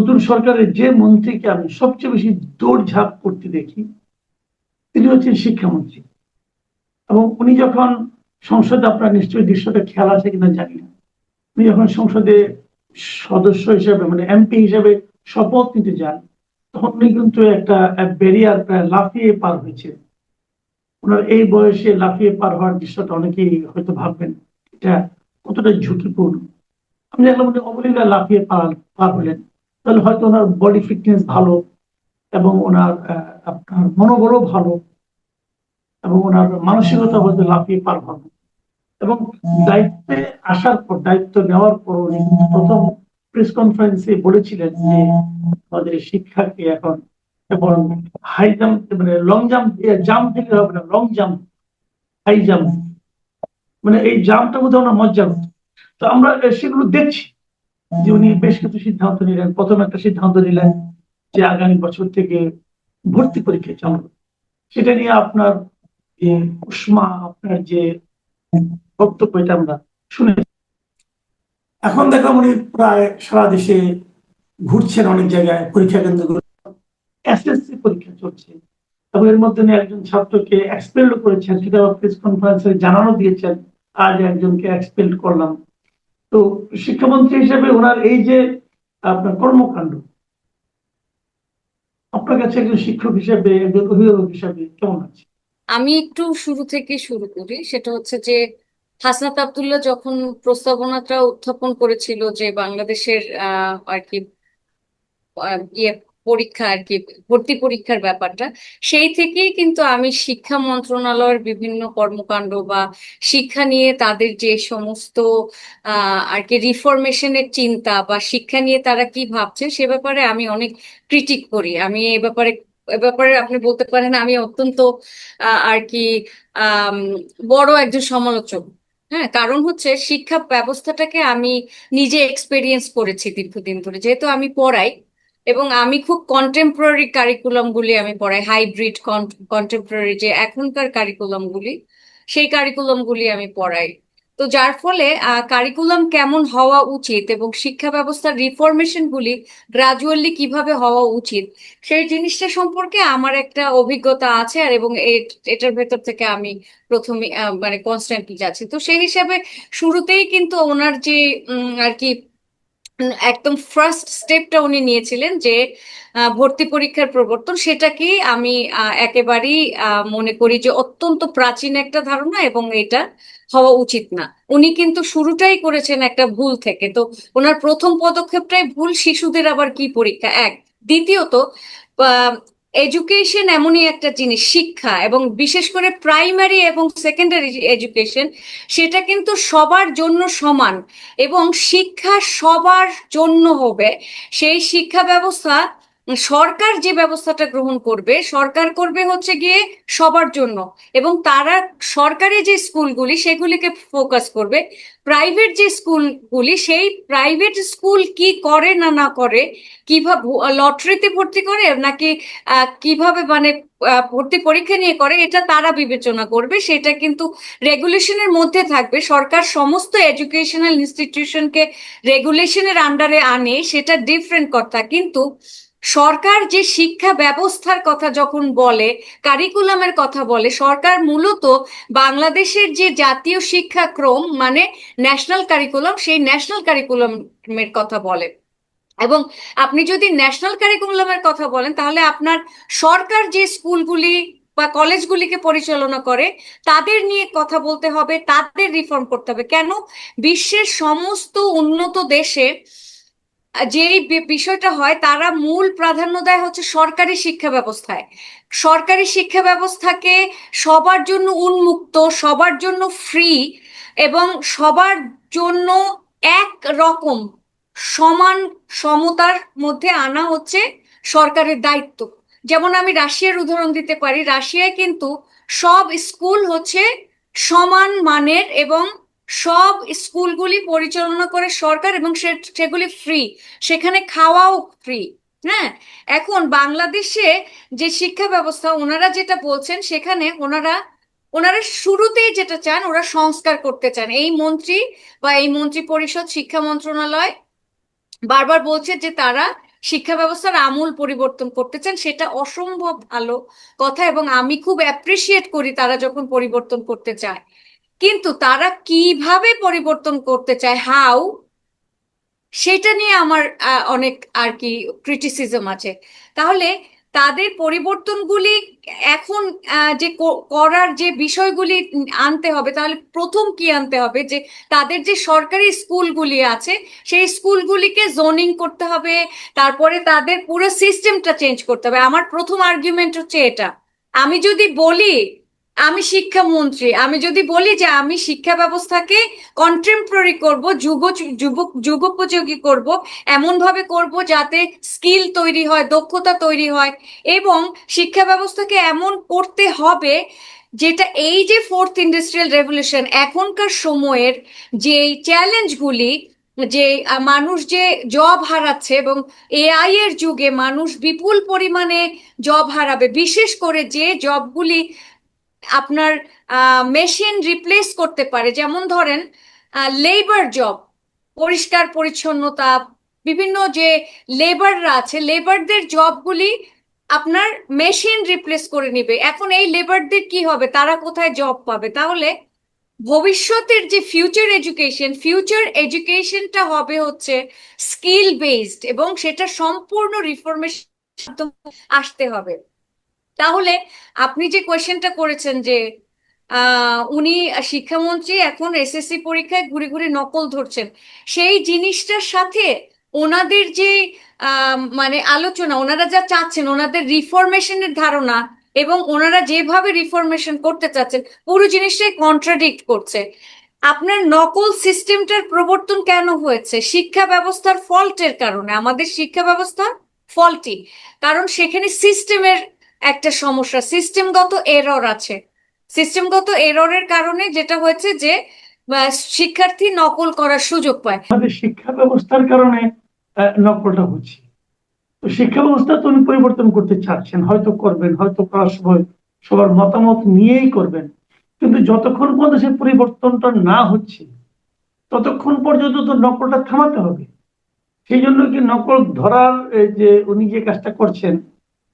নতুন সরকারের যে মন্ত্রীকে আমি সবচেয়ে বেশি দৌড়ঝাঁপ করতে দেখি তিনি হচ্ছেন শিক্ষামন্ত্রী। এবং উনি যখন সংসদে, আপনার নিশ্চয়ই দৃশ্যটা খেয়াল আছে কিনা জানি না, উনি যখন সংসদে সদস্য হিসেবে মানে এমপি হিসেবে শপথ নিতে যান, তখন উনি কিন্তু একটা ব্যারিয়ার প্রায় লাফিয়ে পার হয়েছে। ওনার এই বয়সে লাফিয়ে পার হওয়ার দৃশ্যটা অনেকেই হয়তো ভাববেন এটা কতটা ঝুঁকিপূর্ণ। আমি দেখলাম উনি অবলীলা লাফিয়ে পার পার হলেন। তাহলে হয়তো ওনার বডি ফিটনেস ভালো, এবং ওনার আপনার মনোবলও ভালো, এবং ওনার মানসিকতা হয়তো লাফিয়ে পার হবে। এবং দায়িত্বে আসার পর, দায়িত্ব নেওয়ার পর উনি কিন্তু প্রথম প্রেস কনফারেন্সে বলেছিলেন যে আমাদের শিক্ষাকে এখন এবং হাই জাম্প মানে লং জাম্প, জাম্প থেকে হবে না, লং জাম্প, হাই জাম্প, মানে এই জাম্পটা বোধহয় আমরা মজ্জা হতো। তো আমরা সেগুলো দেখছি যে উনি বেশ কিছু সিদ্ধান্ত নিলেন। প্রথম একটা সিদ্ধান্ত নিলেন যে আগামী বছর থেকে ভর্তি পরীক্ষা চালু হবে। সেটা নিয়ে আপনার যে উষ্মা, আপনার যে বক্তব্য, এটা আমরা শুনে এখন দেখলাম উনি প্রায় সারা দেশে ঘুরছেন, অনেক জায়গায় পরীক্ষা কেন্দ্রগুলো এসএসসি পরীক্ষা চলছে। এবং এর মধ্যে উনি একজন ছাত্রকে এক্সপেল্ড করেছেন, সেটা প্রেস কনফারেন্সে জানানো দিয়েছেন, আজ একজনকে এক্সপেল্ড করলাম। তো শিক্ষামন্ত্রী হিসেবে ওনার এই যে আপনার কর্মকাণ্ড, আপনার কাছে একজন শিক্ষক হিসেবে, একজন অভিভাবক হিসেবে কেমন আছে? আমি একটু শুরু থেকে শুরু করি। সেটা হচ্ছে যে হাসনাত আব্দুল্লাহ যখন প্রস্তাবনাটা উত্থাপন করেছিল যে বাংলাদেশের আর কি ইয়ে পরীক্ষা আর কি ভর্তি পরীক্ষার ব্যাপারটা, সেই থেকেই কিন্তু আমি শিক্ষা মন্ত্রণালয়ের বিভিন্ন কর্মকাণ্ড বা শিক্ষা নিয়ে তাদের যে সমস্ত আর কি রিফরমেশনের চিন্তা বা শিক্ষা নিয়ে তারা কি ভাবছে সে ব্যাপারে আমি অনেক ক্রিটিক করি। আমি এ ব্যাপারে আপনি বলতে পারেন আমি অত্যন্ত আর কি আম, বড় একজন সমালোচক। হ্যাঁ, কারণ হচ্ছে শিক্ষা ব্যবস্থাটাকে আমি নিজে এক্সপেরিয়েন্স করেছি দীর্ঘদিন ধরে, যেহেতু আমি পড়াই এবং আমি খুব কন্টেম্পোরারি কারিকুলাম গুলি আমি পড়াই, হাইব্রিড কন্টেম্পোরারি যে এখনকার কারিকুলাম গুলি, সেই কারিকুলাম গুলি আমি পড়াই। তো যার ফলে কারিকুলাম কেমন হওয়া উচিত এবং শিক্ষা ব্যবস্থার রিফরমেশন গুলি গ্রাজুয়ালি কিভাবে হওয়া উচিত সেই জিনিসটা সম্পর্কে আমার একটা অভিজ্ঞতা আছে। আর এবং এটার ভেতর থেকে আমি প্রথমে মানে কনস্ট্যান্টলি যাচ্ছি। তো সেই হিসাবে শুরুতেই কিন্তু ওনার যে আর কি একদম ফার্স্ট স্টেপটা উনি নিয়েছিলেন যে ভর্তি পরীক্ষার প্রবর্তন, সেটাকেই আমি একেবারেই মনে করি যে অত্যন্ত প্রাচীন একটা ধারণা এবং এটা হওয়া উচিত না। উনি কিন্তু শুরুটাই করেছেন একটা ভুল থেকে। তো ওনার প্রথম পদক্ষেপটাই ভুল। শিশুদের আবার কি পরীক্ষা এক। দ্বিতীয়ত এডুকেশন এমনই একটা জিনিস, শিক্ষা এবং বিশেষ করে প্রাইমারি এবং সেকেন্ডারি এডুকেশন, সেটা কিন্তু সবার জন্য সমান এবং শিক্ষা সবার জন্য হবে। সেই শিক্ষা ব্যবস্থা সরকার যে ব্যবস্থাটা গ্রহণ করবে, সরকার করবে হচ্ছে গিয়ে সবার জন্য। এবং তারা সরকারি যে স্কুলগুলি সেগুলিকে ফোকাস করবে। প্রাইভেট যে স্কুলগুলি, সেই প্রাইভেট স্কুল কি করে না না করে, কিভাবে লটারিতে ভর্তি করে নাকি কিভাবে মানে ভর্তি পরীক্ষা নিয়ে করে, এটা তারা বিবেচনা করবে। সেটা কিন্তু রেগুলেশনের মধ্যে থাকবে। সরকার সমস্ত এডুকেশনাল ইনস্টিটিউশনকে রেগুলেশনের আন্ডারে আনে, সেটা ডিফারেন্ট কথা। কিন্তু সরকার যে শিক্ষা ব্যবস্থার কথা যখন বলে, কারিকুলামের কথা বলে, সরকার মূলত বাংলাদেশের যে জাতীয় শিক্ষাক্রম মানে ন্যাশনাল কারিকুলাম, সেই ন্যাশনাল কারিকুলামের কথা বলে। এবং আপনি যদি ন্যাশনাল কারিকুলামের কথা বলেন তাহলে আপনার সরকার যে স্কুলগুলি বা কলেজগুলিকে পরিচালনা করে তাদের নিয়ে কথা বলতে হবে, তাদের রিফর্ম করতে হবে। কেন? বিশ্বের সমস্ত উন্নত দেশে যে বিষয়টা হয়, তারা মূল প্রাধান্য দেয় হচ্ছে সরকারি শিক্ষা ব্যবস্থায়। সরকারি শিক্ষা ব্যবস্থাকে সবার জন্য উন্মুক্ত, সবার জন্য ফ্রি এবং সবার জন্য এক রকম সমান সমতার মধ্যে আনা হচ্ছে সরকারের দায়িত্ব। যেমন আমি রাশিয়ার উদাহরণ দিতে পারি। রাশিয়ায় কিন্তু সব স্কুল হচ্ছে সমান মানের এবং সব স্কুলগুলি পরিচালনা করে সরকার এবং সেগুলি ফ্রি, সেখানে খাওয়াও ফ্রি। হ্যাঁ, এখন বাংলাদেশে যে শিক্ষা ব্যবস্থা ওনারা যেটা বলছেন, সেখানে ওনারা ওনারা শুরুতেই যেটা চান, ওরা সংস্কার করতে চান। এই মন্ত্রী বা এই মন্ত্রী পরিষদ, শিক্ষা মন্ত্রণালয় বারবার বলছে যে তারা শিক্ষা ব্যবস্থার আমূল পরিবর্তন করতে চান, সেটা অসম্ভব ভালো কথা এবং আমি খুব অ্যাপ্রিসিয়েট করি তারা যখন পরিবর্তন করতে চায়। কিন্তু তারা কিভাবে পরিবর্তন করতে চায়, হাউ, সেটা নিয়ে আমার অনেক আর কি ক্রিটিসিজম আছে। তাহলে তাদের পরিবর্তনগুলি এখন যে করার যে বিষয়গুলি আনতে হবে, তাহলে প্রথম কি আনতে হবে, যে তাদের যে সরকারি স্কুলগুলি আছে সেই স্কুলগুলিকে জোনিং করতে হবে, তারপরে তাদের পুরো সিস্টেমটা চেঞ্জ করতে হবে। আমার প্রথম আর্গুমেন্ট হচ্ছে এটা। আমি যদি বলি আমি শিক্ষামন্ত্রী, আমি যদি বলি যে আমি শিক্ষা ব্যবস্থাকে কন্টেম্পোরারি করব, যুগোপযোগী করব, এমন ভাবে করব যাতে স্কিল তৈরি হয়, দক্ষতা তৈরি হয়, এবং শিক্ষা ব্যবস্থাকে এমন করতে হবে যেটা এই যে ফোর্থ ইন্ডাস্ট্রিয়াল রেভলিউশন, এখনকার সময়ের যে চ্যালেঞ্জগুলি, যে মানুষ যে জব হারাচ্ছে এবং এআই এর যুগে মানুষ বিপুল পরিমাণে জব হারাবে, বিশেষ করে যে জবগুলি আপনার মেশিন রিপ্লেস করতে পারে, যেমন ধরেন লেবার জব, পরিষ্কার পরিচ্ছন্নতা, বিভিন্ন যে লেবাররা আছে, লেবারদের জবগুলি আপনার মেশিন রিপ্লেস করে নিবে। এখন এই লেবারদের কি হবে, তারা কোথায় জব পাবে? তাহলে ভবিষ্যতের যে ফিউচার এডুকেশনটা হবে হচ্ছে স্কিল বেসড, এবং সেটা সম্পূর্ণ রিফরমেশন আসতে হবে। তাহলে আপনি যে কোয়েশ্চেনটা করেছেন যে উনি শিক্ষামন্ত্রী এখন এসএসসি পরীক্ষায় ঘুরে ঘুরে নকল ধরছেন, সেই জিনিসটার সাথে ওনাদের যে মানে আলোচনা, ওনারা যা চাচ্ছেন, ওনাদের রিফরমেশনের ধারণা এবং ওনারা যেভাবে রিফরমেশন করতে চাচ্ছেন, পুরো জিনিসটাই কন্ট্রাডিক্ট করছে। আপনার নকল সিস্টেমটার প্রবর্তন কেন হয়েছে? শিক্ষা ব্যবস্থার ফল্টের কারণে। আমাদের শিক্ষা ব্যবস্থা ফল্টি, কারণ সেখানে সিস্টেমের একটা সমস্যা, সিস্টেমগত এরর আছে। সিস্টেমগত এররের কারণে যেটা হয়েছে যে শিক্ষার্থী নকল করার সুযোগ পায়। আমাদের শিক্ষা ব্যবস্থার কারণে নকলটা হচ্ছে। তো শিক্ষা ব্যবস্থা তো উনি পরিবর্তন করতে চাচ্ছেন, হয়তো করবেন, হয়তো করার সময় সবার মতামত নিয়েই করবেন, কিন্তু যতক্ষণ পর্যন্ত সে পরিবর্তনটা না হচ্ছে ততক্ষণ পর্যন্ত তো নকলটা থামাতে হবে। সেই জন্য কি নকল ধরার যে উনি যে কাজটা করছেন,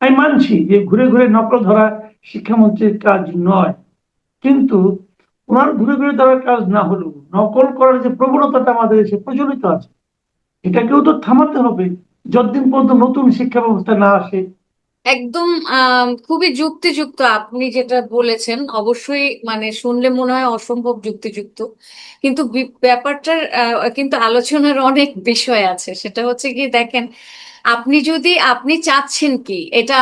আমি মানছি যে ঘুরে ঘুরে নকল ধরা শিক্ষামন্ত্রীর কাজ নয়, কিন্তু ওনার ঘুরে ঘুরে ধরার কাজ না হলেও নকল করার যে প্রবণতাটা আমাদের দেশে প্রচলিত আছে, এটাকেও তো থামাতে হবে যতদিন পর্যন্ত নতুন শিক্ষা ব্যবস্থা না আসে। একদম খুবই যুক্তিযুক্ত আপনি যেটা বলেছেন, অবশ্যই মানে শুনলে মনে হয় অসম্ভব যুক্তিযুক্ত, কিন্তু ব্যাপারটার কিন্তু আলোচনার অনেক বিষয় আছে। সেটা হচ্ছে কি, দেখেন, আপনি চাচ্ছেন কি এটা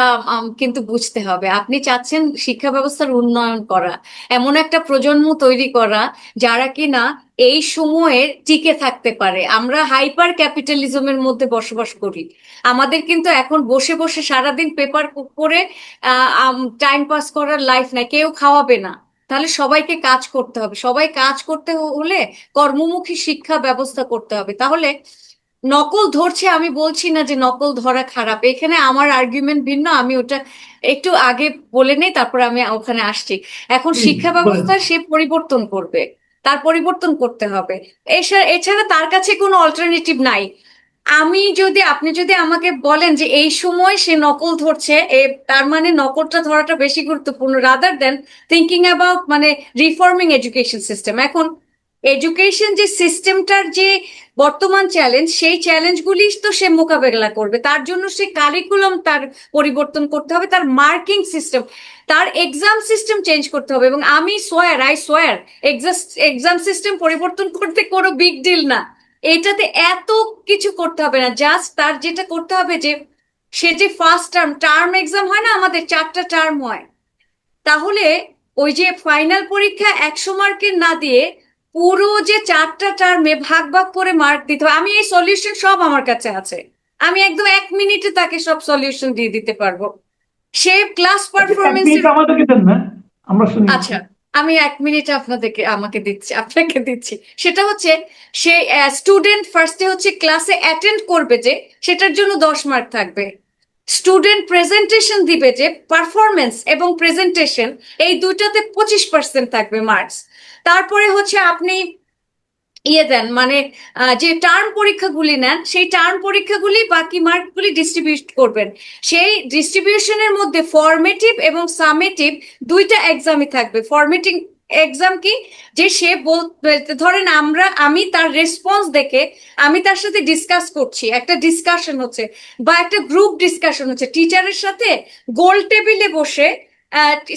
কিন্তু বুঝতে হবে। আপনি চাচ্ছেন শিক্ষা ব্যবস্থার উন্নয়ন করা, এমন একটা প্রজন্ম তৈরি করা যারা কিনা এই সময়ে টিকে থাকতে পারে। আমরা হাইপার ক্যাপিটালিজমের মধ্যে বসবাস করি। আমাদের কিন্তু এখন বসে বসে সারাদিন পেপার পড়ে টাইম পাস করার লাইফ নাই, কেউ খাওয়াবে না। তাহলে সবাইকে কাজ করতে হবে, সবাই কাজ করতে হলে কর্মমুখী শিক্ষা ব্যবস্থা করতে হবে। তাহলে নকল ধরছে, আমি বলছি না যে নকল ধরা খারাপ, এখানে আমার আর্গুমেন্ট ভিন্ন, আমি ওটা একটু আগে বলে নেই, তারপরে আমি ওখানে আসছি। এখন শিক্ষা ব্যবস্থা সে পরিবর্তন করবে, তার পরিবর্তন করতে হবে, এছাড়া তার কাছে কোনো অল্টারনেটিভ নাই। আপনি যদি আমাকে বলেন যে এই সময় সে নকল ধরছে, তার মানে নকলটা ধরাটা বেশি গুরুত্বপূর্ণ রাদার দেন থিঙ্কিং অ্যাবাউট মানে রিফর্মিং এডুকেশন সিস্টেম। এখন এডুকেশন যে সিস্টেমটার যে বর্তমান চ্যালেঞ্জ, সেই চ্যালেঞ্জগুলি তো সে মোকাবেলা করবে, তার জন্য সে কারিকুলাম তার পরিবর্তন করতে হবে, তার মার্কিং সিস্টেম, তার এক্সাম সিস্টেম চেঞ্জ করতে হবে। এবং আই সোয়ার এক্সাম সিস্টেম পরিবর্তন করতে কোনো বিগ ডিল না, এটাতে এত কিছু করতে হবে না। জাস্ট তার যেটা করতে হবে যে সে যে ফার্স্ট টার্ম এক্সাম হয় না, আমাদের 4টা টার্ম হয়, তাহলে ওই যে ফাইনাল পরীক্ষা 100 মার্কের না দিয়ে পুরো যে 4টা টার্মে ভাগ ভাগ করে মার্ক দিতে হবে। আমি এই সলিউশন সব আমার কাছে আছে, আমি একদম 1 মিনিটে তাকে সব সলিউশন দিয়ে দিতে পারবো। সে ক্লাস পারফরমেন্স। আমাদেরকে দেন না, আমরা শুনি। আচ্ছা, আমি 1 মিনিট আপনাকে দিচ্ছি। সেটা হচ্ছে সে স্টুডেন্ট ফার্স্টে হচ্ছে ক্লাসে অ্যাটেন্ড করবে, যে সেটার জন্য 10 মার্ক থাকবে। স্টুডেন্ট প্রেজেন্টেশন দিবে, যে পারফরমেন্স এবং প্রেজেন্টেশন এই দুইটাতে 25% থাকবে মার্কস। তারপরে হচ্ছে আপনি ইয়ে দেন, মানে যে টার্ম পরীক্ষাগুলি নেন সেই টার্ম পরীক্ষাগুলি বাকি মার্কগুলি ডিস্ট্রিবিউট করবেন। সেই ডিস্ট্রিবিউশনের মধ্যে ফর্মেটিভ এবং সামেটিভ দুইটা এক্সামই থাকবে। ফর্মেটিভ এক্সাম কি, যে সে ধরেন আমি তার রেসপন্স দেখে আমি তার সাথে ডিসকাস করছি, একটা ডিসকাশন হচ্ছে বা একটা গ্রুপ ডিসকাশন হচ্ছে টিচারের সাথে, গোল টেবিলে বসে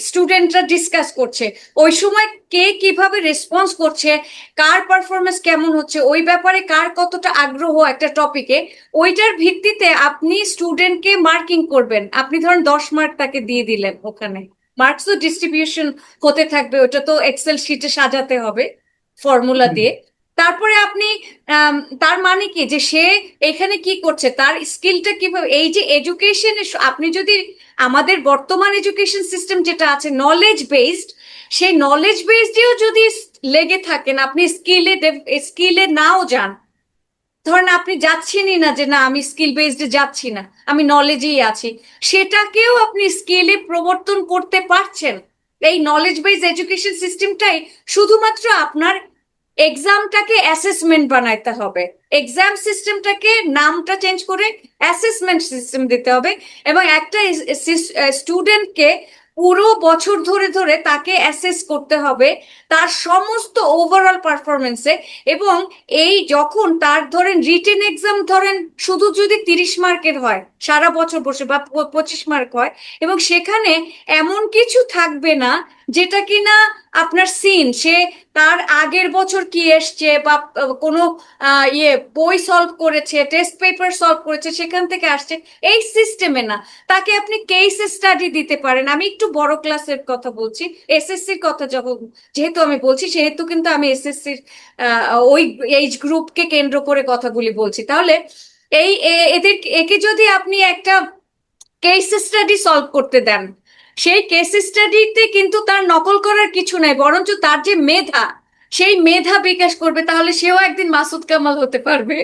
স্টুডেন্টরা ডিসকাস করছে, ওই সময় কে কিভাবে রেসপন্স করছে, কার পারফরমেন্স কেমন হচ্ছে, ওই ব্যাপারে কার কতটা আগ্রহ একটা টপিকে, ওইটার ভিত্তিতে আপনি স্টুডেন্টকে মার্কিং করবেন। আপনি ধরেন 10 মার্ক তাকে দিয়ে দিলেন, ওখানে মার্কস তো ডিস্ট্রিবিউশন হতে থাকবে, ওটা তো এক্সেল শিটে সাজাতে হবে ফর্মুলা দিয়ে। তারপরে আপনি তার মানে কি যে সে এখানে কি করছে, তার স্কিলটা কিভাবে, এই যে এডুকেশন, আপনি যদি আমাদের বর্তমান এডুকেশন সিস্টেম যেটা আছে নলেজ বেসড, সেই নলেজ বেসডেও যদি লেগে থাকেন, আপনি স্কিলে নাও যান, ধরেন আপনি যাচ্ছেনই না যে না আমি স্কিল বেসডে যাচ্ছি না, আমি নলেজেই আছি, সেটাকেও আপনি স্কিলে প্রবর্তন করতে পারছেন। এই নলেজ বেসড এডুকেশন সিস্টেমটাই শুধুমাত্র আপনার এক্সামটাকে অ্যাসেসমেন্ট বানাইতে হবে, এক্সাম সিস্টেমটাকে নামটা চেঞ্জ করে অ্যাসেসমেন্ট সিস্টেম দিতে হবে, এবং একটা স্টুডেন্টকে পুরো বছর ধরে ধরে তাকে অ্যাসেস করতে হবে তার সমস্ত ওভারঅল পারফরমেন্সে। এবং এই যখন তার ধরেন রিটেন এক্সাম ধরেন শুধু যদি 30 মার্কের হয় সারা বছর বসে, বা 25 মার্ক হয়, এবং সেখানে এমন কিছু থাকবে না যেটা কিনা আপনার সিন, সে তার আগের বছর কি এসছে বা কোনো বই সলভ করেছে, টেস্ট পেপার সলভ করেছে, সেখান থেকে আসছে, এই সিস্টেমে না। তাকে আপনি কেস স্টাডি দিতে পারেন। আমি একটু বড় ক্লাসের কথা বলছি, এসএসসির কথা যখন যেহেতু আমি বলছি, সেহেতু কিন্তু আমি এসএসসির ওই এইজ গ্রুপকে কেন্দ্র করে কথাগুলি বলছি। তাহলে একে যদি আপনি একটা কেস স্টাডি সলভ করতে দেন, সেই কেস স্টাডিতে কিন্তু তার নকল করার কিছু নাই, বরঞ্চ তার যে মেধা, সেই মেধা বিকাশ করবে, তাহলে সেও একদিন মাসুদ কামাল হতে পারবে,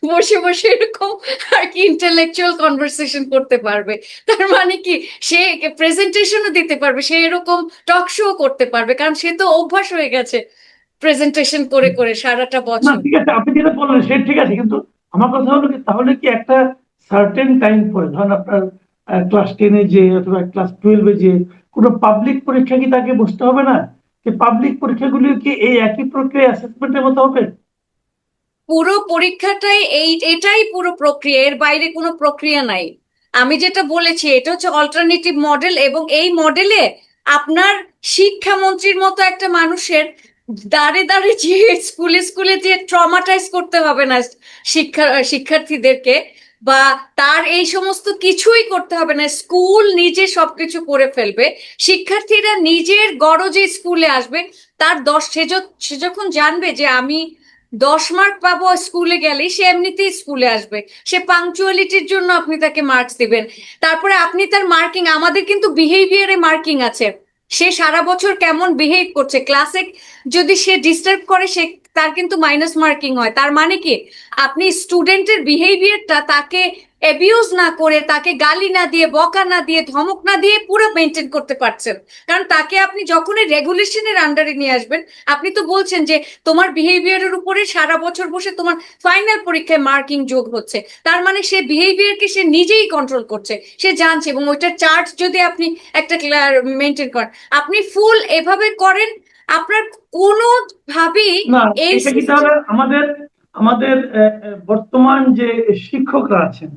বসে বসে এরকম আর কি ইন্টেলেকচুয়াল কনভারসেশন করতে পারবে। তার মানে কি, সে প্রেজেন্টেশনও দিতে পারবে, সে এরকম টক শো করতে পারবে, কারণ সে তো অভ্যাস হয়ে গেছে প্রেজেন্টেশন করে করে সারাটা না বছর। ঠিক আছে, আপনি যেটা বললেন সে ঠিক আছে, কিন্তু আমার কথা হলো কি, তাহলে কি একটা সার্টেন টাইম পরে ধরেন আপনার ক্লাস 10-এ যে অথবা ক্লাস 12-এ যে কোনো পাবলিক পরীক্ষা কি তাকে বসতে হবে না? যে পাবলিক পরীক্ষাগুলি কি এই একই প্রক্রিয়া অ্যাসেসমেন্টের মতো হবে? পুরো পরীক্ষাটাই এটাই পুরো প্রক্রিয়া, এর বাইরে কোনো প্রক্রিয়া নাই। আমি যেটা বলেছি এটা হচ্ছে অল্টারনেটিভ মডেল, এবং এই মডেলে আপনার শিক্ষামন্ত্রীর মতো একটা মানুষের দাঁড়ে দাঁড়ে যে স্কুলে স্কুলে যে ট্রমাটাইজ করতে হবে না শিক্ষার্থীদেরকে, বা তার এই সমস্ত কিছুই করতে হবে না, স্কুল নিজে সবকিছু করে ফেলবে। শিক্ষার্থীরা নিজের গরজে স্কুলে আসবে, তার সে যখন জানবে যে আমি 10 মার্ক পাবো স্কুলে গেলেই, সে এমনিতেই স্কুলে আসবে। সে পাংচুয়ালিটির জন্য আপনি তাকে মার্কস দিবেন। তারপরে আপনি তার মার্কিং, আমাদের কিন্তু বিহেভিয়ারে মার্কিং আছে, সে সারা বছর কেমন বিহেভ করছে ক্লাসে, যদি সে ডিস্টার্ব করে সে তার কিন্তু মাইনাস মার্কিং হয়। তার মানে কি, আপনি স্টুডেন্টের বিহেভিয়ারটা তাকে অ্যাবিউজ না করে, তাকে গালি না দিয়ে, বকা না দিয়ে, ধমক না দিয়ে পুরো মেনটেন করতে পারছেন। কারণ তাকে আপনি যখনই রেগুলেশনের আন্ডারে নিয়ে আসবেন, আপনি তো বলছেন যে তোমার বিহেভিয়ারের উপরে সারা বছর বসে তোমার ফাইনাল পরীক্ষায় মার্কিং যোগ হচ্ছে, তার মানে সে বিহেভিয়ারকে সে নিজেই কন্ট্রোল করছে, সে জানছে। এবং ওইটার চার্ট যদি আপনি একটা মেনটেন করেন, আপনি ফুল এভাবে করেন, আপনার কোনো ভাবেই না, এই এটা কি তাহলে আমাদের আমাদের বর্তমান যে শিক্ষকরা আছেন